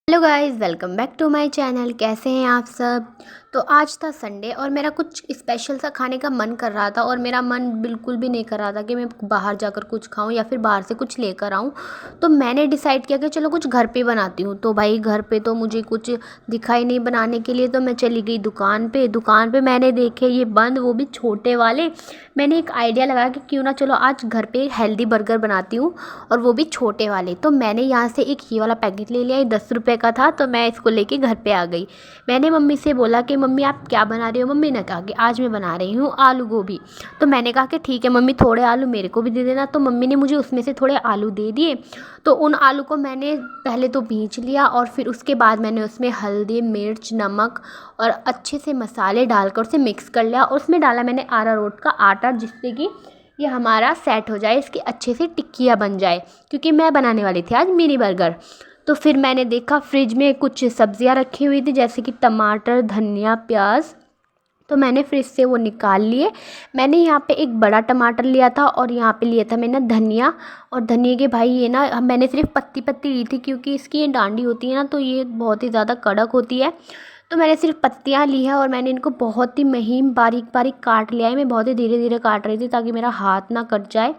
Hello guys, welcome back to my channel. कैसे हैं आप सब। तो आज था संडे और मेरा कुछ स्पेशल सा खाने का मन कर रहा था और मेरा मन बिल्कुल भी नहीं कर रहा था कि मैं बाहर जाकर कुछ खाऊं या फिर बाहर से कुछ लेकर आऊं। तो मैंने डिसाइड किया कि चलो कुछ घर पे बनाती हूं। तो भाई घर पे तो मुझे कुछ दिखाई नहीं बनाने के लिए, तो मैं चली गई दुकान पे मैंने देखे ये बंद, वो भी छोटे वाले। मैंने एक आइडिया लगाया कि क्यों ना चलो आज घर पे हेल्दी बर्गर बनाती हूँ, और वो भी छोटे वाले। तो मैंने यहाँ से एक ये वाला पैकेट ले लिया, ये 10 रुपये का था। तो मैं इसको लेके घर पे आ गई। मैंने मम्मी से बोला कि मम्मी आप क्या बना रही हो। मम्मी ने कहा कि आज मैं बना रही हूँ आलू गोभी। तो मैंने कहा कि ठीक है मम्मी, थोड़े आलू मेरे को भी दे देना। तो मम्मी ने मुझे उसमें से थोड़े आलू दे दिए। तो उन आलू को मैंने पहले तो भींच लिया और फिर उसके बाद मैंने उसमें हल्दी, मिर्च, नमक और अच्छे से मसाले डालकर उसे मिक्स कर लिया। और उसमें डाला मैंने अरारोट का आटा, जिससे कि ये हमारा सेट हो जाए, इसकी अच्छे से टिक्कियाँ बन जाए, क्योंकि मैं बनाने वाली थी आज मिनी बर्गर। तो फिर मैंने देखा फ्रिज में कुछ सब्जियां रखी हुई थी, जैसे कि टमाटर, धनिया, प्याज। तो मैंने फ्रिज से वो निकाल लिए। मैंने यहाँ पे एक बड़ा टमाटर लिया था और यहाँ पे लिया था मैंने धनिया। और धनिया के भाई ये ना मैंने सिर्फ पत्ती पत्ती ली थी, क्योंकि इसकी ये डांडी होती है ना, तो ये बहुत ही ज़्यादा कड़क होती है। तो मैंने सिर्फ पत्तियाँ ली है और मैंने इनको बहुत ही महीन बारीक बारीक काट लिया है। मैं बहुत ही धीरे धीरे काट रही थी ताकि मेरा हाथ ना कट जाए।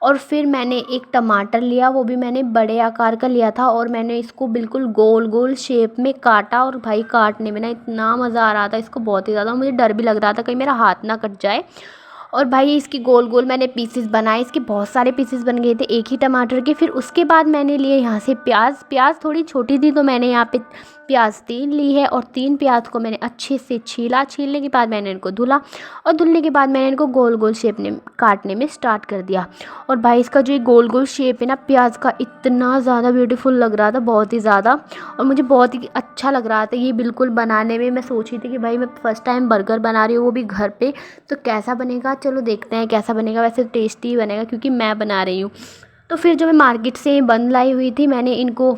और फिर मैंने एक टमाटर लिया, वो भी मैंने बड़े आकार का लिया था, और मैंने इसको बिल्कुल गोल गोल शेप में काटा। और भाई काटने में ना इतना मज़ा आ रहा था इसको, बहुत ही ज़्यादा। मुझे डर भी लग रहा था कहीं मेरा हाथ ना कट जाए। और भाई इसकी गोल गोल मैंने पीसेस बनाए। इसके बहुत सारे पीसेस बन गए थे एक ही टमाटर के। फिर उसके बाद मैंने लिए यहाँ से प्याज थोड़ी छोटी थी, तो मैंने यहाँ पे प्याज 3 ली है। और 3 प्याज को मैंने अच्छे से छीला। छीलने के बाद मैंने इनको धुला, और धुलने के बाद मैंने इनको गोल गोल शेप में काटने में स्टार्ट कर दिया। और भाई इसका जो ये गोल गोल शेप है ना प्याज का, इतना ज़्यादा ब्यूटीफुल लग रहा था, बहुत ही ज़्यादा। और मुझे बहुत ही अच्छा लग रहा था ये बिल्कुल बनाने में। मैं सोच रही थी कि भाई मैं फर्स्ट टाइम बर्गर बना रही हूँ, वो भी घर पे, तो कैसा बनेगा। चलो देखते हैं कैसा बनेगा। वैसे टेस्टी ही बनेगा क्योंकि मैं बना रही हूँ। तो फिर जो मैं मार्केट से बन लाई हुई थी, मैंने इनको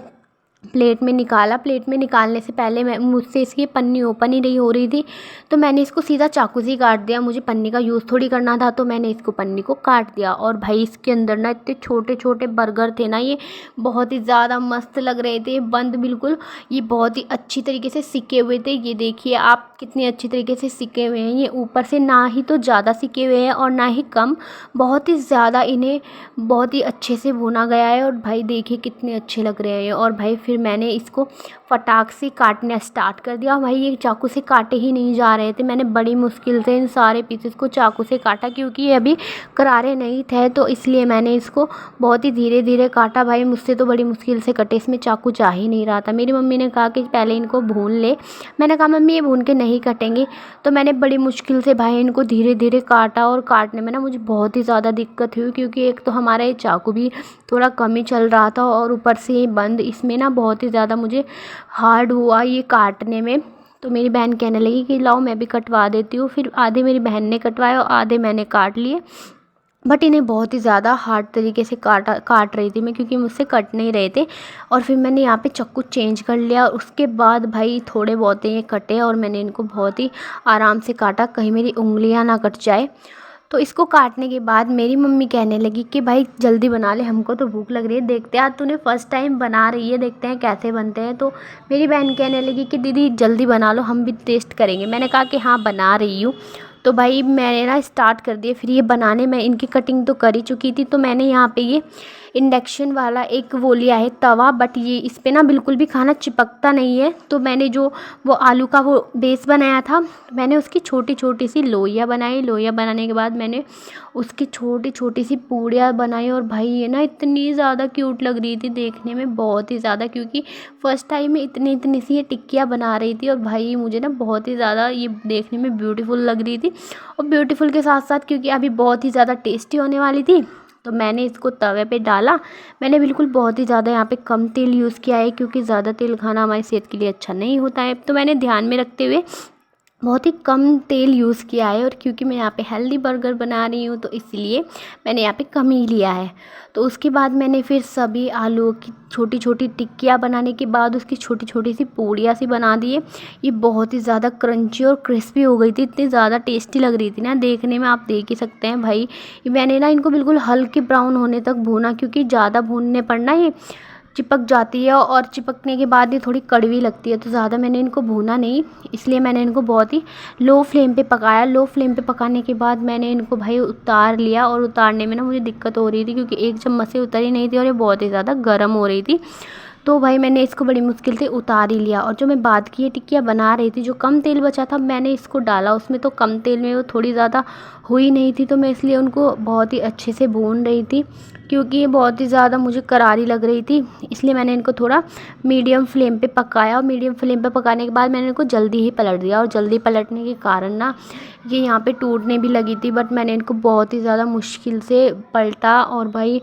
प्लेट में निकाला। प्लेट में निकालने से पहले मैं मुझसे इसकी पन्नी ओपन ही नहीं हो रही थी, तो मैंने इसको सीधा चाकू से ही काट दिया। मुझे पन्नी का यूज़ थोड़ी करना था, तो मैंने इसको पन्नी को काट दिया। और भाई इसके अंदर ना इतने छोटे छोटे बर्गर थे ना, ये बहुत ही ज़्यादा मस्त लग रहे थे, बंद बिल्कुल। ये बहुत ही अच्छी तरीके से सिके हुए थे। ये देखिए आप कितनी अच्छी तरीके से सिके हुए हैं। ये ऊपर से ना ही तो ज़्यादा सिके हुए हैं और ना ही कम, बहुत ही ज़्यादा इन्हें बहुत ही अच्छे से भुना गया है। और भाई देखिए कितने अच्छे लग रहे हैं। और भाई फिर मैंने इसको फटाक से काटना स्टार्ट कर दिया। भाई ये चाकू से काटे ही नहीं जा रहे थे। मैंने बड़ी मुश्किल से इन सारे पीसेस को चाकू से काटा, क्योंकि ये अभी करारे नहीं थे, तो इसलिए मैंने इसको बहुत ही धीरे धीरे काटा। भाई मुझसे तो बड़ी मुश्किल से कटे, इसमें चाकू जा ही नहीं रहा था। मेरी मम्मी ने कहा कि पहले इनको भून ले। मैंने कहा मम्मी ये भून के नहीं कटेंगे। तो मैंने बड़ी मुश्किल से भाई इनको धीरे धीरे काटा। और काटने में ना मुझे बहुत ही ज़्यादा दिक्कत हुई, क्योंकि एक तो हमारा ये चाकू भी थोड़ा कम ही चल रहा था, और ऊपर से ये बंद, इसमें ना बहुत ही ज़्यादा मुझे हार्ड हुआ ये काटने में। तो मेरी बहन कहने लगी कि लाओ मैं भी कटवा देती हूँ। फिर आधे मेरी बहन ने कटवाए और आधे मैंने काट लिए। बट इन्हें बहुत ही ज़्यादा हार्ड तरीके से काट रही थी मैं, क्योंकि मुझसे कट नहीं रहे थे। और फिर मैंने यहाँ पे चाकू चेंज कर लिया। और उसके बाद भाई थोड़े बहुत ये कटे, और मैंने इनको बहुत ही आराम से काटा, कहीं मेरी उंगलियाँ ना कट जाए। तो इसको काटने के बाद मेरी मम्मी कहने लगी कि भाई जल्दी बना ले, हमको तो भूख लग रही है। देखते हैं आज तूने फ़र्स्ट टाइम बना रही है, देखते हैं कैसे बनते हैं। तो मेरी बहन कहने लगी कि दीदी जल्दी बना लो, हम भी टेस्ट करेंगे। मैंने कहा कि हाँ बना रही हूँ। तो भाई मैंने ना स्टार्ट कर दिए। फिर ये बनाने में इनकी कटिंग तो कर ही चुकी थी। तो मैंने यहाँ पे ये इंडक्शन वाला एक वो लिया है तवा, बट ये इस पे ना बिल्कुल भी खाना चिपकता नहीं है। तो मैंने जो वो आलू का वो बेस बनाया था, मैंने उसकी छोटी छोटी सी लोइयाँ बनाई। लोइयाँ बनाने के बाद मैंने उसकी छोटी छोटी सी पूड़ियाँ बनाई। और भाई ये ना इतनी ज़्यादा क्यूट लग रही थी देखने में, बहुत ही ज़्यादा, क्योंकि फ़र्स्ट टाइम में इतनी इतनी सी ये टिक्कियाँ बना रही थी। और भाई मुझे ना बहुत ही ज़्यादा ये देखने में ब्यूटीफुल लग रही थी। और ब्यूटीफुल के साथ साथ क्योंकि अभी बहुत ही ज़्यादा टेस्टी होने वाली थी, तो मैंने इसको तवे पे डाला। मैंने बिल्कुल बहुत ही ज़्यादा यहाँ पे कम तेल यूज़ किया है, क्योंकि ज़्यादा तेल खाना हमारी सेहत के लिए अच्छा नहीं होता है। तो मैंने ध्यान में रखते हुए बहुत ही कम तेल यूज़ किया है। और क्योंकि मैं यहाँ पे हेल्दी बर्गर बना रही हूँ, तो इसलिए मैंने यहाँ पे कम ही लिया है। तो उसके बाद मैंने फिर सभी आलूओं की छोटी छोटी टिक्कियाँ बनाने के बाद उसकी छोटी छोटी सी पूड़ियाँ सी बना दिए। ये बहुत ही ज़्यादा क्रंची और क्रिस्पी हो गई थी, इतनी ज़्यादा टेस्टी लग रही थी ना देखने में, आप देख ही सकते हैं। भाई मैंने ना इनको बिल्कुल हल्के ब्राउन होने तक भूना, क्योंकि ज़्यादा भूनने पर ना ये चिपक जाती है और चिपकने के बाद ये थोड़ी कड़वी लगती है। तो ज़्यादा मैंने इनको भूना नहीं, इसलिए मैंने इनको बहुत ही लो फ्लेम पे पकाया। लो फ्लेम पे पकाने के बाद मैंने इनको भाई उतार लिया, और उतारने में ना मुझे दिक्कत हो रही थी क्योंकि एक चम्मच से उतर ही नहीं थी और ये बहुत ही ज़्यादा गर्म हो रही थी। तो भाई मैंने इसको बड़ी मुश्किल से उतार ही लिया। और जो मैं बाद की ये टिक्कियाँ बना रही थी, जो कम तेल बचा था मैंने इसको डाला उसमें, तो कम तेल में वो थोड़ी ज़्यादा हुई नहीं थी, तो मैं इसलिए उनको बहुत ही अच्छे से भून रही थी क्योंकि ये बहुत ही ज़्यादा मुझे करारी लग रही थी। इसलिए मैंने इनको थोड़ा मीडियम फ्लेम पे पकाया, और मीडियम फ्लेम पे पकाने के बाद मैंने इनको जल्दी ही पलट दिया। और जल्दी पलटने के कारण ना ये यहाँ पे टूटने भी लगी थी, बट मैंने इनको बहुत ही ज़्यादा मुश्किल से पलटा। और भाई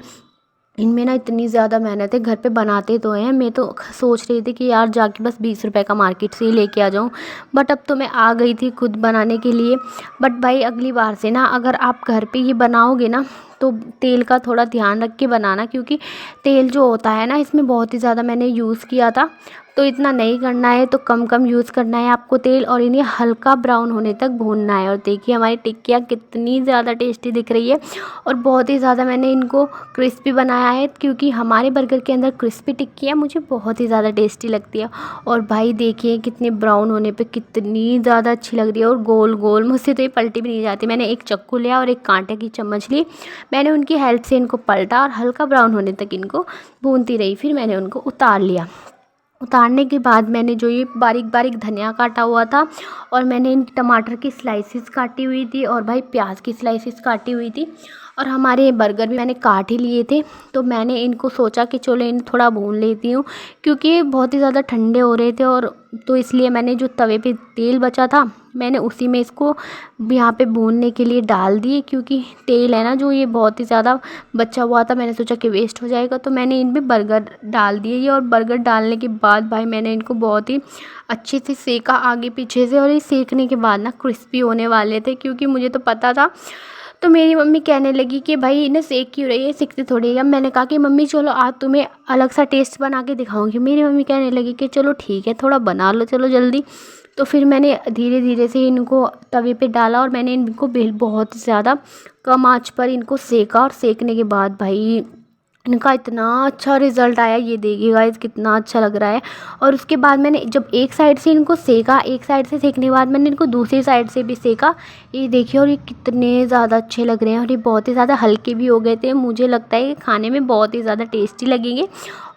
इनमें ना इतनी ज़्यादा मेहनत है, घर पे बनाते तो हैं। मैं तो सोच रही थी कि यार जाके बस 20 रुपए का मार्केट से ही लेके आ जाऊँ, बट अब तो मैं आ गई थी खुद बनाने के लिए। बट भाई अगली बार से ना अगर आप घर पे ये बनाओगे ना तो तेल का थोड़ा ध्यान रख के बनाना, क्योंकि तेल जो होता है ना इसमें बहुत ही ज़्यादा मैंने यूज़ किया था। तो इतना नहीं करना है, तो कम कम यूज़ करना है आपको तेल, और इन्हें हल्का ब्राउन होने तक भूनना है। और देखिए हमारी टिक्कियाँ कितनी ज़्यादा टेस्टी दिख रही है, और बहुत ही ज़्यादा मैंने इनको क्रिस्पी बनाया है, क्योंकि हमारे बर्गर के अंदर क्रिस्पी टिक्कियाँ मुझे बहुत ही ज़्यादा टेस्टी लगती है। और भाई देखिए कितने ब्राउन होने पे कितनी ज़्यादा अच्छी लग रही है, और गोल गोल मुझसे तो ये पलटी भी नहीं जाती। मैंने एक चाकू लिया और एक कांटे की चम्मच ली, मैंने उनकी हेल्प से इनको पलटा और हल्का ब्राउन होने तक इनको भूनती रही। फिर मैंने उनको उतार लिया। उतारने के बाद मैंने जो ये बारीक बारीक धनिया काटा हुआ था, और मैंने इन टमाटर की स्लाइसेस काटी हुई थी, और भाई प्याज की स्लाइसेस काटी हुई थी, और हमारे बर्गर भी मैंने काट ही लिए थे। तो मैंने इनको सोचा कि चलो इन्हें थोड़ा भून लेती हूँ, क्योंकि ये बहुत ही ज़्यादा ठंडे हो रहे थे। और तो इसलिए मैंने जो तवे पे तेल बचा था मैंने उसी में इसको यहाँ पे भूनने के लिए डाल दिए, क्योंकि तेल है ना जो ये बहुत ही ज़्यादा बचा हुआ था, मैंने सोचा कि वेस्ट हो जाएगा। तो मैंने इनमें बर्गर डाल दिए ये, और बर्गर डालने के बाद भाई मैंने इनको बहुत ही अच्छे से सेका आगे पीछे से। और ये सेकने के बाद ना क्रिस्पी होने वाले थे, क्योंकि मुझे तो पता था। तो मेरी मम्मी कहने लगी कि भाई इन्हें सेक क्यों रही है, सिकते थोड़ी है। मैंने कहा कि मम्मी चलो आज तुम्हें अलग सा टेस्ट बना के दिखाऊंगी। मेरी मम्मी कहने लगी कि चलो ठीक है थोड़ा बना लो चलो जल्दी। तो फिर मैंने धीरे धीरे से इनको तवे पे डाला, और मैंने इनको बहुत ज़्यादा कम आंच पर इनको सेका। और सेकने के बाद भाई इनका इतना अच्छा रिज़ल्ट आया, ये देखिए गाइस कितना अच्छा लग रहा है। और उसके बाद मैंने जब एक साइड से इनको सेका, एक साइड से सेकने के बाद मैंने इनको दूसरी साइड से भी सेका, ये देखिए। और ये कितने ज़्यादा अच्छे लग रहे हैं, और ये बहुत ही ज़्यादा हल्के भी हो गए थे। मुझे लगता है कि खाने में बहुत ही ज़्यादा टेस्टी लगेंगे,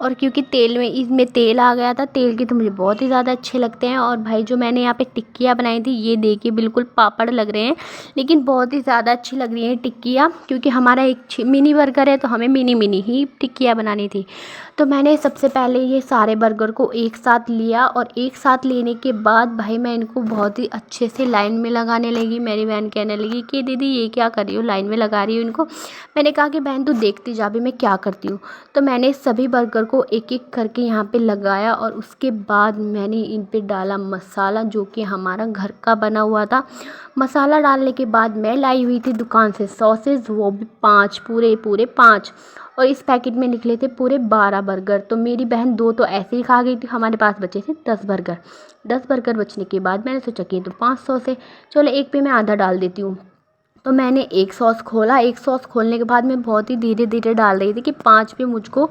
और क्योंकि तेल में इसमें तेल आ गया था, तेल के तो मुझे बहुत ही ज़्यादा अच्छे लगते हैं। और भाई जो मैंने यहाँ पे टिक्कियाँ बनाई थी ये देखिए बिल्कुल पापड़ लग रहे हैं, लेकिन बहुत ही ज़्यादा अच्छी लग रही हैं टिक्कियाँ, क्योंकि हमारा एक मिनी बर्गर है तो हमें मिनी मिनी ही टिक्कियाँ बनानी थी। तो मैंने सबसे पहले ये सारे बर्गर को एक साथ लिया, और एक साथ लेने के बाद भाई मैं इनको बहुत ही अच्छे से लाइन में लगाने लगी। मेरी बहन कहने लगी कि दीदी ये क्या कर रही हो, लाइन में लगा रही हो इनको। मैंने कहा कि बहन तू देखती जा भी मैं क्या करती हूँ। तो मैंने सभी बर्गर को एक एक करके यहाँ पे लगाया, और उसके बाद मैंने इन पे डाला मसाला, जो कि हमारा घर का बना हुआ था। मसाला डालने के बाद मैं लाई हुई थी दुकान से सॉसेज, वो भी 5 पूरे 5, और इस पैकेट में निकले थे पूरे 12 बर्गर। तो मेरी बहन 2 तो ऐसे ही खा गई थी, हमारे पास बचे थे 10 बर्गर। 10 बर्गर बचने के बाद मैंने सोचा कि तो 5 सॉस है, चलो एक पे मैं आधा डाल देती हूँ। तो मैंने एक सॉस खोला, एक सॉस खोलने के बाद मैं बहुत ही धीरे धीरे डाल रही थी कि 5 पे मुझको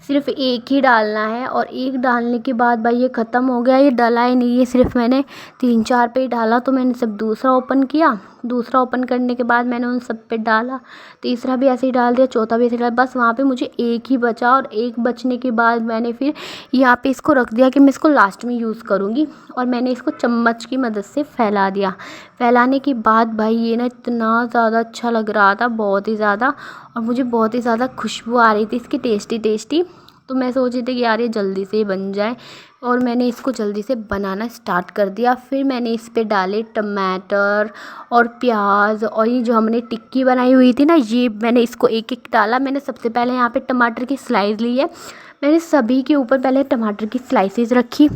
सिर्फ एक ही डालना है। और एक डालने के बाद भाई ये ख़त्म हो गया, ये डला ही नहीं, ये सिर्फ मैंने 3-4 पे ही डाला। तो मैंने सब दूसरा ओपन किया, दूसरा ओपन करने के बाद मैंने उन सब पे डाला, तीसरा भी ऐसे ही डाल दिया, चौथा भी ऐसे ही डाला। बस वहाँ पे मुझे एक ही बचा, और एक बचने के बाद मैंने फिर यहाँ पे इसको रख दिया कि मैं इसको लास्ट में यूज़ करूँगी। और मैंने इसको चम्मच की मदद से फैला दिया। फैलाने के बाद भाई ये ना इतना ज़्यादा अच्छा लग रहा था, बहुत ही ज़्यादा, और मुझे बहुत ही ज़्यादा खुशबू आ रही थी इसकी टेस्टी टेस्टी। तो मैं सोच रही थी कि यार ये जल्दी से बन जाए, और मैंने इसको जल्दी से बनाना स्टार्ट कर दिया। फिर मैंने इस पे डाले टमाटर और प्याज, और ये जो हमने टिक्की बनाई हुई थी ना ये मैंने इसको एक एक डाला। मैंने सबसे पहले यहाँ पे टमाटर की स्लाइस ली है, मैंने सभी के ऊपर पहले टमाटर की स्लाइसेस रखी।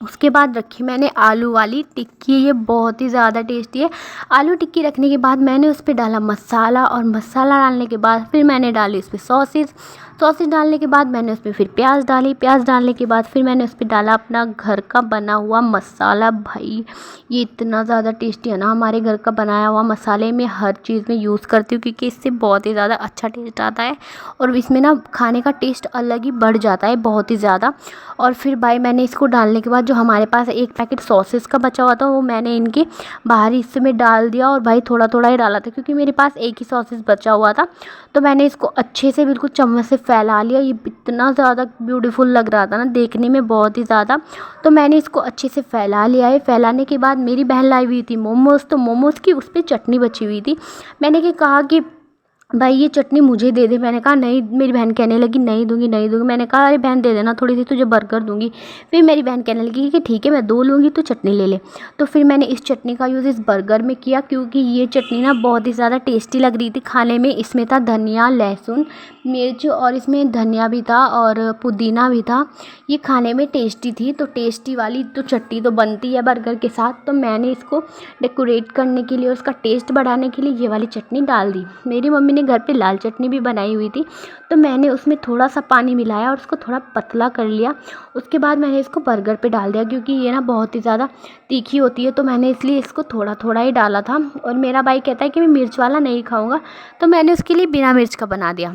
उसके बाद रखी मैंने आलू वाली टिक्की, ये बहुत ही ज़्यादा टेस्टी है। आलू टिक्की रखने के बाद मैंने उस पर डाला मसाला, और मसाला डालने के बाद फिर मैंने डाली उस पर सॉसेस। सॉसेज डालने के बाद मैंने उसमें फिर प्याज डाली, प्याज डालने के बाद फिर मैंने उस पर डाला अपना घर का बना हुआ मसाला। भाई ये इतना ज़्यादा टेस्टी है ना, हमारे घर का बनाया हुआ मसाले में हर चीज़ में यूज़ करती हूँ क्योंकि इससे बहुत ही ज़्यादा अच्छा टेस्ट आता है और इसमें ना खाने का टेस्ट अलग ही बढ़ जाता है बहुत ही ज़्यादा। और फिर भाई मैंने इसको डालने के बाद जो हमारे पास एक पैकेट सॉसेस का बचा हुआ था वो मैंने इनके बाहरी हिस्से में डाल दिया और भाई थोड़ा थोड़ा ही डाला था क्योंकि मेरे पास एक ही सॉसेस बचा हुआ था। तो मैंने इसको अच्छे से बिल्कुल चम्मच से फैला लिया। ये इतना ज़्यादा ब्यूटीफुल लग रहा था ना देखने में, बहुत ही ज़्यादा। तो मैंने इसको अच्छे से फैला लिया है। फैलाने के बाद मेरी बहन लाई हुई थी मोमोज़, तो मोमोज़ की उस पर चटनी बची हुई थी। मैंने क्या कहा कि भाई ये चटनी मुझे दे दे। मैंने कहा नहीं, मेरी बहन कहने लगी नहीं दूंगी नहीं दूंगी। मैंने कहा अरे बहन दे देना थोड़ी सी, तुझे बर्गर दूंगी। फिर मेरी बहन कहने लगी कि ठीक है मैं 2 लूँगी, तो चटनी ले ले। तो फिर मैंने इस चटनी का यूज़ इस बर्गर में किया क्योंकि ये चटनी ना बहुत ही ज़्यादा टेस्टी लग रही थी खाने में। इसमें था धनिया, लहसुन, मिर्च और इसमें धनिया भी था और पुदीना भी था। ये खाने में टेस्टी थी। तो टेस्टी वाली तो चटनी तो बनती है बर्गर के साथ, तो मैंने इसको डेकोरेट करने के लिए, उसका टेस्ट बढ़ाने के लिए ये वाली चटनी डाल दी। मेरी मम्मी ने घर पे लाल चटनी भी बनाई हुई थी, तो मैंने उसमें थोड़ा सा पानी मिलाया और उसको थोड़ा पतला कर लिया। उसके बाद मैंने इसको बर्गर पे डाल दिया क्योंकि ये ना बहुत ही ज़्यादा तीखी होती है, तो मैंने इसलिए इसको थोड़ा थोड़ा ही डाला था। और मेरा भाई कहता है कि मैं मिर्च वाला नहीं खाऊंगा, तो मैंने उसके लिए बिना मिर्च का बना दिया।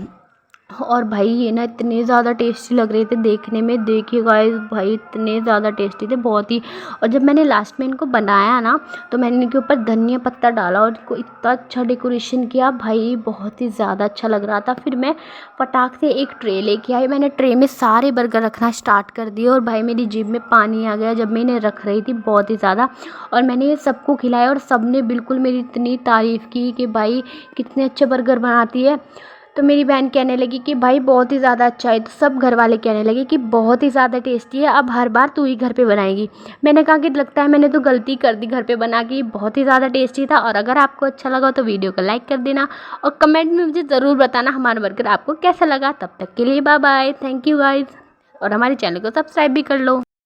और भाई ये ना इतने ज़्यादा टेस्टी लग रहे थे देखने में, देखिए गाइस भाई इतने ज़्यादा टेस्टी थे बहुत ही। और जब मैंने लास्ट में इनको बनाया ना, तो मैंने इनके ऊपर धनिया पत्ता डाला और इनको इतना अच्छा डेकोरेशन किया, भाई बहुत ही ज़्यादा अच्छा लग रहा था। फिर मैं फटाक से एक ट्रे लेके आई, मैंने ट्रे में सारे बर्गर रखना स्टार्ट कर दिए और भाई मेरी जीभ में पानी आ गया जब मैं इन्हें रख रही थी, बहुत ही ज़्यादा। और मैंने ये सबको खिलाया और सब ने बिल्कुल मेरी इतनी तारीफ़ की कि भाई कितने अच्छे बर्गर बनाती है। तो मेरी बहन कहने लगी कि भाई बहुत ही ज़्यादा अच्छा है। तो सब घर वाले कहने लगे कि बहुत ही ज़्यादा टेस्टी है, अब हर बार तू ही घर पे बनाएगी। मैंने कहा कि लगता है मैंने तो गलती कर दी घर पे बना के, बहुत ही ज़्यादा टेस्टी था। और अगर आपको अच्छा लगा तो वीडियो को लाइक कर देना और कमेंट में मुझे ज़रूर बताना हमारा बर्गर आपको कैसा लगा। तब तक के लिए bye bye, thank you guys. और हमारे चैनल को सब्सक्राइब भी कर लो।